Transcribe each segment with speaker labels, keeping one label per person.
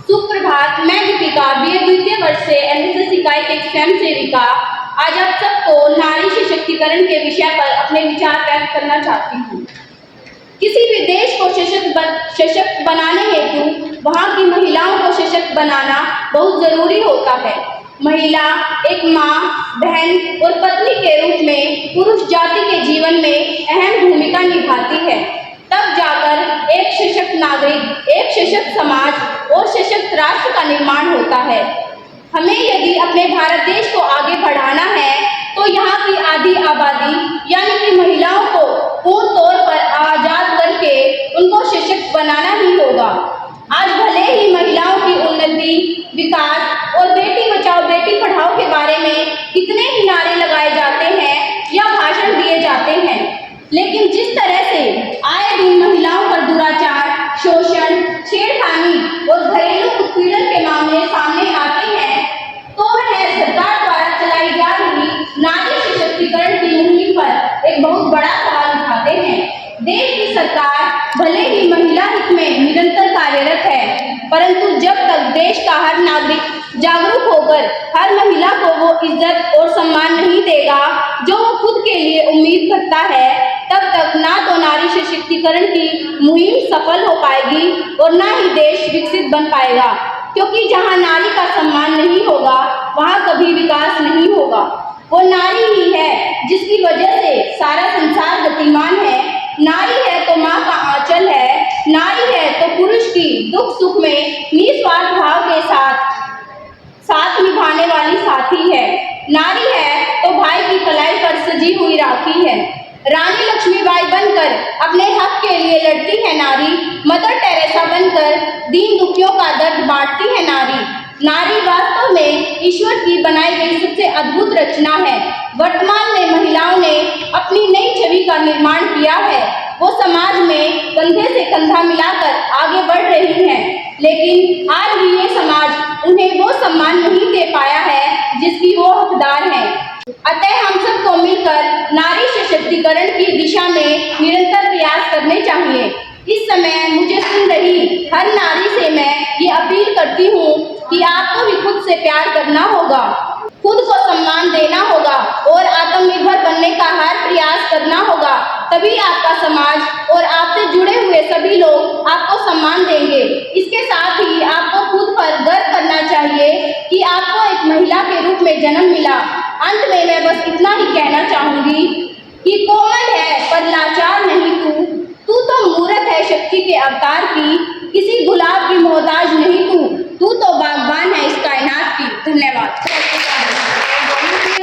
Speaker 1: सुप्रभात, मैं दीपिका बीए द्वितीय वर्ष से एनएसएस इकाई की एक स्वयं सेविका आज आप सबको नारी सशक्तिकरण के विषय पर अपने विचार व्यक्त करना चाहती हूँ। किसी भी देश को सशक्त बनाने हेतु वहाँ की महिलाओं को सशक्त बनाना बहुत जरूरी होता है। महिला एक माँ, बहन और पत्नी के रूप में पुरुष जाति के जीवन में अहम भूमिका निभाती है। तब जाकर एक सशक्त नागरिक, एक सशक्त समाज और सशक्त राष्ट्र का निर्माण होता है। हमें यदि अपने भारत देश को आगे बढ़ाना है तो यहाँ की आधी आबादी यानी कि महिलाओं को पूर्ण तौर पर आजाद करके उनको सशक्त बनाना ही होगा। आज भले ही महिलाओं की उन्नति, विकास और बेटी बचाओ बेटी पढ़ाओ के बारे में कितने ही नारे लगाए जाते हैं या भाषण दिए जाते हैं, लेकिन जिस तरह से आए दिन महिलाओं पर दुराचार, शोषण, छेड़खानी और घरेलू उत्पीड़न के मामले सामने आते हैं तो वह सरकार द्वारा चलाई जा रही नारी सशक्तिकरण की मुहिम पर एक बहुत बड़ा सवाल उठाते हैं। देश की सरकार भले ही महिला हित में निरंतर कार्यरत है, परंतु जब तक देश का हर नागरिक जागरूक होकर हर महिला को वो इज्जत और सम्मान नहीं देगा जो वो खुद के लिए उम्मीद करता है, तब तक ना तो नारी सशक्तिकरण की मुहिम सफल हो पाएगी और ना ही देश विकसित बन पाएगा। क्योंकि जहाँ नारी का सम्मान नहीं होगा वहाँ कभी विकास नहीं होगा। वो नारी ही है जिसकी वजह से सारा संसार गतिमान है। नारी है तो माँ का आंचल है, नारी है तो पुरुष की दुख सुख में निस्वार्थ भाव के साथ निभाने वाली साथी है। नारी है तो भाई की कलाई पर सजी हुई राखी है। रानी लक्ष्मीबाई बनकर अपने हक के लिए लड़ती है नारी, मदर टेरेसा बनकर दीन दुखियों का दर्द बांटती है नारी। नारी वास्तव में ईश्वर की बनाई गई सबसे अद्भुत रचना है। वर्तमान में महिलाओं ने अपनी नई छवि का निर्माण किया है। वो समाज में कंधे से कंधा मिलाकर आगे बढ़ रही हैं, लेकिन आज भी ये समाज उन्हें वो सम्मान नहीं दे पाया है जिसकी वो हकदार हैं। अतः हम सबको मिलकर नारी सशक्तिकरण की दिशा में निरंतर प्रयास करने चाहिए। इस समय मुझे सुन रही हर नारी से मैं ये अपील करती हूँ कि आपको भी खुद से प्यार करना होगा, खुद को सम्मान देना होगा और आत्मनिर्भर बनने का हर प्रयास करना होगा। तभी आपका समाज और आपसे जुड़े हुए सभी लोग आपको सम्मान देंगे। इसके साथ ही आपको खुद पर गर्व करना चाहिए कि आपको एक महिला के रूप में जन्म मिला। अंत में मैं बस इतना ही कहना चाहूँगी कि कोमल है पर लाचार नहीं तू तो मूरत है शक्ति के अवतार की, किसी गुलाब की मोहताज नहीं तू तो बागबान है इस कायनात की। धन्यवाद।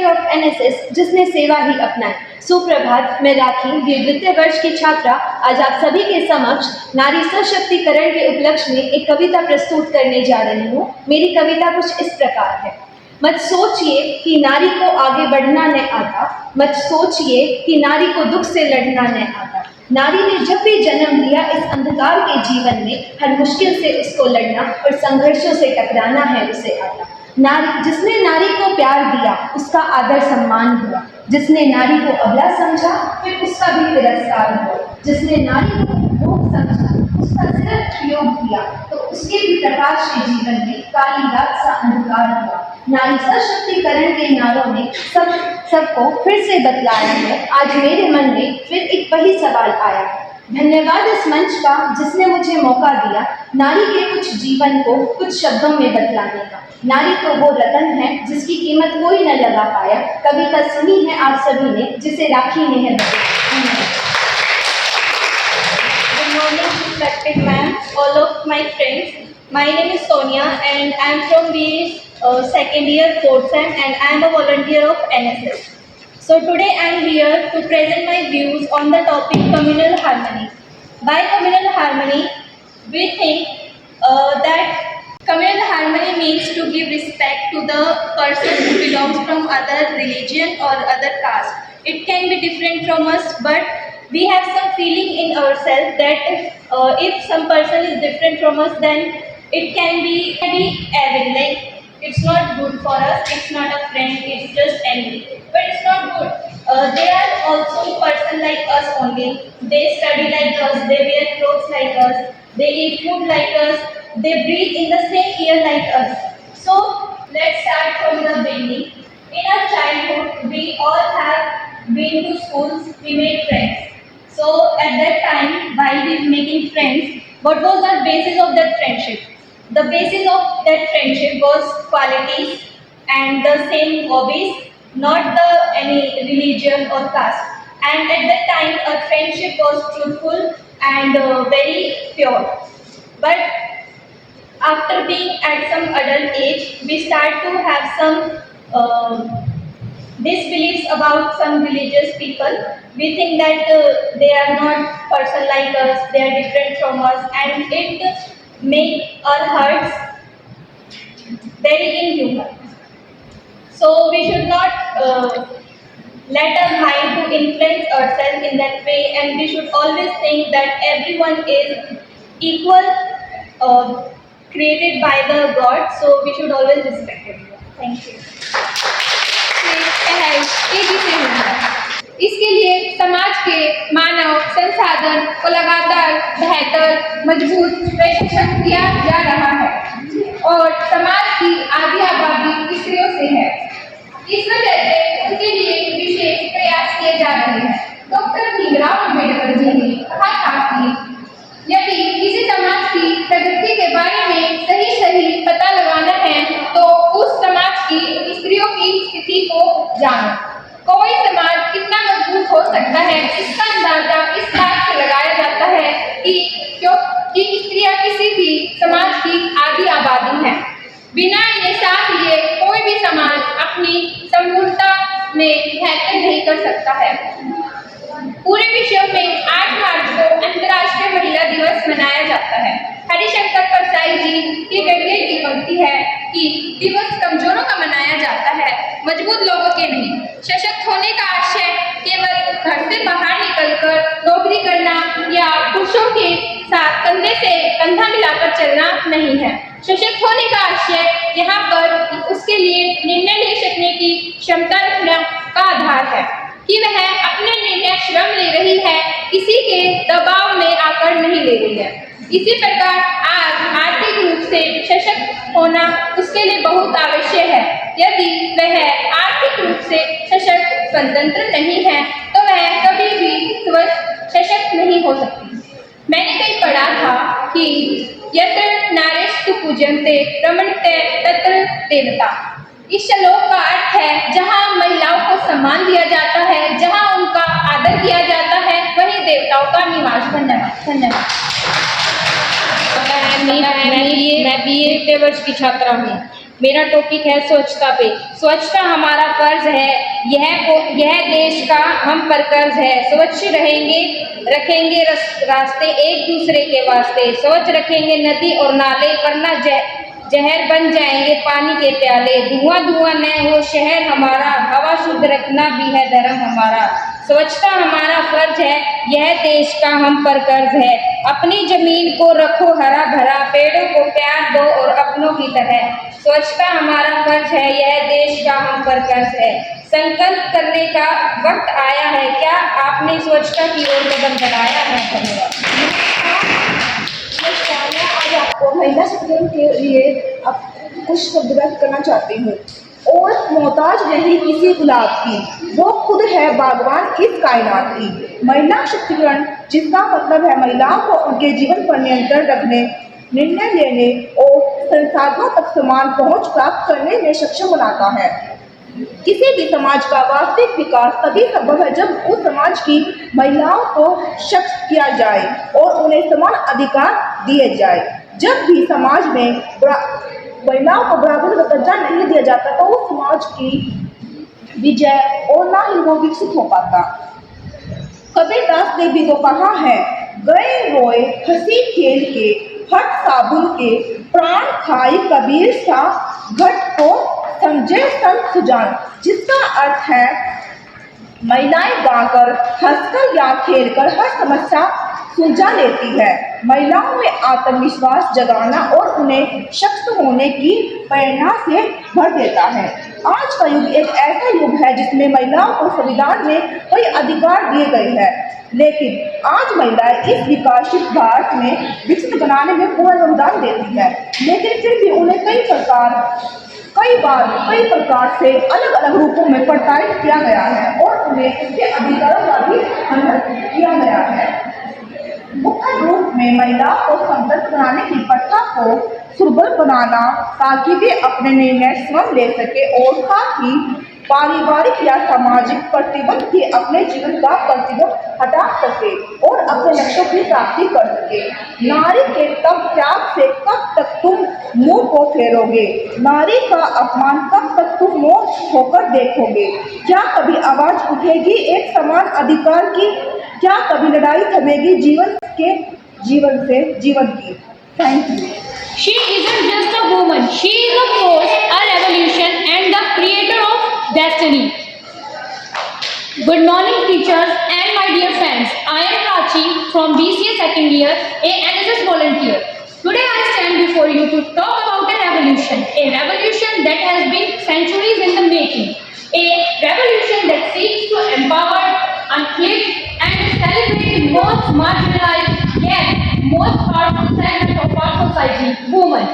Speaker 2: ऑफ एनएसएस जिसने सेवा ही अपनाई। सुप्रभात, मैं राखी बीए द्वितीय वर्ष की छात्रा आज आप सभी के समक्ष नारी सशक्तिकरण के उपलक्ष्य में एक कविता प्रस्तुत करने जा रही हूँ। मेरी कविता कुछ इस प्रकार है। मत सोचिए कि नारी को आगे बढ़ना न आता, मत सोचिए कि नारी को दुख से लड़ना न आता। नारी ने जब भी जन्म लिया इस अंधकार के जीवन में हर मुश्किल से उसको लड़ना और संघर्षों से टकराना है उसे आता। नारी जिसने नारी को प्यार दिया उसका आदर सम्मान हुआ, जिसने नारी को अबला समझा फिर उसका भी तिरस्कार हुआ, जिसने नारी को भोग समझा उसका सिर्फ प्रयोग किया तो उसके भी प्रकाश के जीवन में काली रात सा अंधकार हुआ। नारी सशक्तिकरण के नारों ने सबको फिर से बतलाया है। आज मेरे मन में फिर एक वही सवाल आया। धन्यवाद इस मंच का जिसने मुझे मौका दिया नारी के कुछ जीवन को कुछ शब्दों में बतलाने का। नारी तो वो रतन है जिसकी कीमत कोई न लगा पाया। कविता सुनी है आप सभी ने जिसे राखी ने है बताया।
Speaker 3: Good morning, respected ma'am, all of my friends. My name is Sonia and I am from BA second year 4th sem and I am a volunteer of NSS. So today I am here to present my views on the topic communal harmony. By communal harmony, we think that communal harmony means to give respect to the person who belongs from other religion or other caste. It can be different from us, but we have some feeling in ourselves that if some person is different from us, then it can be evil. Like it's not good for us. It's not a friend. It's just enemy. But it's not good. They are also person like us only. They study like us. They wear clothes like us. They eat food like us. They breathe in the same air like us. So let's start from the beginning. In our childhood, we all have been to schools. We made friends. So at that time, while we were making friends, what was the basis of that friendship? The basis of that friendship was qualities and the same hobbies, not the any religion or caste. And at that time, our friendship was truthful and very pure. But after being at some adult age, we start to have some disbeliefs about some religious people. We think that they are not person like us, they are different from us, and it make our hearts very inhuman. So we should not let our mind to influence ourselves in that way, and we should always think that everyone is equal, created by the God. So we should always respect it. Thank you.
Speaker 1: पहल तेजी से होता है। इसके लिए समाज के मानव संसाधन को लगातार बेहतर मजबूत प्रशिक्षण किया जा रहा है और समाज की आधी आबादी स्त्रियों से है। इस वजह से उनके लिए विशेष प्रयास किए जा रहे हैं। डॉक्टर भीमराव अम्बेडकर जी ने कहा था कि यदि किसी समाज की प्रगति के बारे में सही पता लगाना है तो उस समाज की स्त्रियों की स्थिति को जानो। कोई समाज कितना मजबूत हो सकता है इसका अंदाजा इस बात से लगाया जाता है कि स्त्रियां किसी भी समाज की आधी आबादी हैं। बिना इन्हें साथ लिए कोई भी समाज अपनी संपूर्णता में बेहतर नहीं कर सकता है। पूरे विश्व में 8 मार्च को अंतर्राष्ट्रीय महिला दिवस मनाया जाता है। हरिशंकर परसाई जी की व्यंग्य की पंक्ति है कि दिवस कमजोरों का मनाया जाता है, मजबूत लोगों के नहीं। सशक्त होने का आशय केवल घर से बाहर निकलकर नौकरी करना या पुरुषों के साथ कंधे से कंधा मिलाकर चलना नहीं है। सशक्त होने का आशय यहाँ पर उसके लिए निर्णय ले सकने की क्षमता रखने का आधार है कि वह अपने निर्णय स्वयं ले रही है, किसी के दबाव में आकर नहीं ले रही है। इसी प्रकार आज आर्थिक रूप से सशक्त होना उसके लिए बहुत आवश्यक है। यदि वह आर्थिक रूप से सशक्त स्वतंत्र नहीं है तो वह कभी भी सशक्त नहीं हो सकती। मैंने कहीं पढ़ा था कि यत्र नारीस्तु पूज्यन्ते रमन्ते तत्र देवता। इस श्लोक का अर्थ है जहाँ महिलाओं को सम्मान दिया जाता है, जहाँ उनका आदर किया जाता है, वहीं देवताओं का निवास। धन्यवाद।
Speaker 4: मैं बीए द्वितीय वर्ष की छात्रा हूँ। मेरा टॉपिक है स्वच्छता पे। स्वच्छता हमारा फर्ज है, यह देश का हम पर कर्ज है। स्वच्छ रखेंगे रास्ते एक दूसरे के वास्ते। स्वच्छ रखेंगे नदी और नाले, वरना जहर बन जाएंगे पानी के प्याले। धुआं न हो शहर हमारा, हवा शुद्ध रखना भी है धर्म हमारा। स्वच्छता हमारा फर्ज है, यह देश का हम पर कर्ज है। अपनी जमीन को रखो हरा भरा, पेड़ों को प्यार दो और अपनों की तरह। स्वच्छता हमारा फर्ज है, यह देश का हम पर कर्ज है। संकल्प करने का वक्त आया है, क्या आपने स्वच्छता की ओर कदम बढ़ाया है? धन्यवाद।
Speaker 5: आज आपको महिला सशक्तिकरण के लिए अब कुछ शब्द व्यक्त करना चाहती हूँ। औरत मोहताज नहीं किसी गुलाब की, वो खुद है बागवान इस कायनात की। महिला शक्तिकरण जिसका मतलब है महिलाओं को उनके जीवन पर नियंत्रण रखने, निर्णय लेने और संसाधनों तक समान पहुंच प्राप्त करने में सक्षम बनाता है। किसी भी समाज का वास्तविक विकास तभी संभव है जब उस समाज की महिलाओं को सशक्त किया जाए और उन्हें समान अधिकार दिए जाए। जब भी समाज में महिलाओं को बराबर का दर्जा नहीं दिया जाता तो उस समाज की विजय और ना ही वो विकसित हो पाता। कबीरदास ने भी तो कहा है, गए रोए हंसी खेल के, हट साबुन के, प्राण खाई कबीर सा, घट को समझे संत सुजान। जिसका अर्थ है महिलाएं गाकर, हंसकर या खेलकर हर समस्या सुलझा लेती है। महिलाओं में आत्मविश्वास जगाना और उन्हें सशक्त होने की प्रेरणा से भर देता है। आज का युग एक ऐसा युग है जिसमें महिलाओं को संविधान में कई अधिकार दिए गए हैं, लेकिन आज महिलाएं इस विकसित भारत में विकसित बनाने में पूर्ण योगदान देती है, लेकिन फिर भी उन्हें कई प्रकार से अलग अलग रूपों में प्रताड़ित किया गया है और उन्हें उनके अधिकारों का भी हनन किया गया है। मुख्य रूप में महिलाओं को संतुलित बनाने की प्रथा को सुलभ बनाना ताकि वे अपने निर्णय स्वयं ले सके और साथ ही पारिवारिक या सामाजिक प्रतिबंध के अपने जीवन का प्रतिबंध हटा सके और अपने लक्ष्यों की प्राप्ति कर सके। नारी के तब त्याग से कब तक तुम मुंह को फेरोगे, नारी का अपमान कब तक तुम मौन होकर देखोगे। क्या कभी आवाज उठेगी एक समान अधिकार की, क्या कभी लड़ाई थमेगी जीवन की। Thank you.
Speaker 4: She isn't just a woman, she is a force, a revolution and the creator of destiny. Good morning teachers and my dear friends. I am Prachi from BCA second year, a NSS volunteer. Today I stand before you to talk about a revolution that has been centuries in the making. A revolution that seeks to empower, uplift and celebrate the most marginalized yet most powerful segment of our society, women.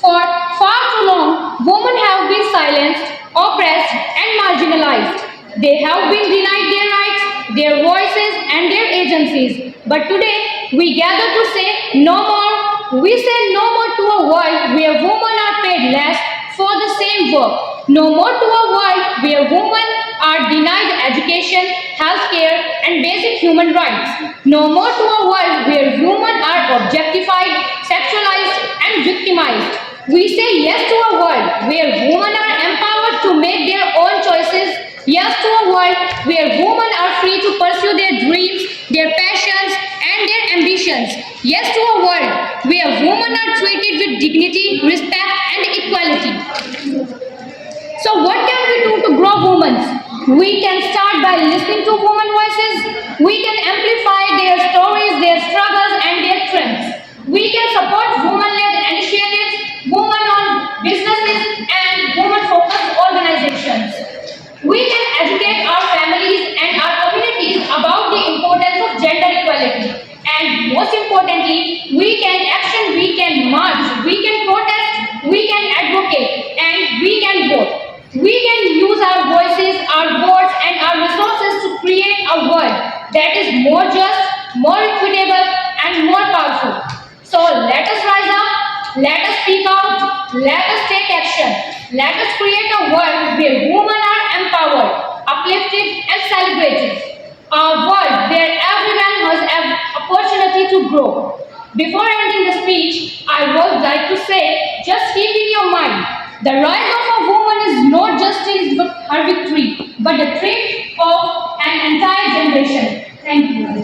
Speaker 4: For far too long, women have been silenced, oppressed and marginalized. They have been denied their rights, their voices and their agencies. But today, we gather to say no more. We say no more to a world where women are paid less for the same work. No more to a world where women are denied education, healthcare and basic human rights. No more to a world where women are objectified, sexualized and victimized. We say yes to a world where women are empowered to make their own choices. Yes to a world where women are free to pursue their dreams, their passions and their ambitions. Yes to a world where women are treated with dignity, respect and equality. So what can we do to grow women? We can start by listening to women voices. We can amplify their stories, their struggles and their strengths. We can support women-led initiatives, women-owned businesses and women-focused organizations. We can educate our families and our communities about the importance of gender equality. And most importantly, we can action, we can march, we can protest, we can advocate and we can vote. We can use our voices, our votes and our resources to create a world that is more just, more equitable and more powerful. So let us rise up, let us speak out, let us take action. Let us create a world where women are empowered, uplifted and celebrated. A world where everyone has an opportunity to grow. Before ending the speech, I would like to say, just keep in your mind, the rise of a woman is not just her victory, but the triumph of an entire generation. Thank you.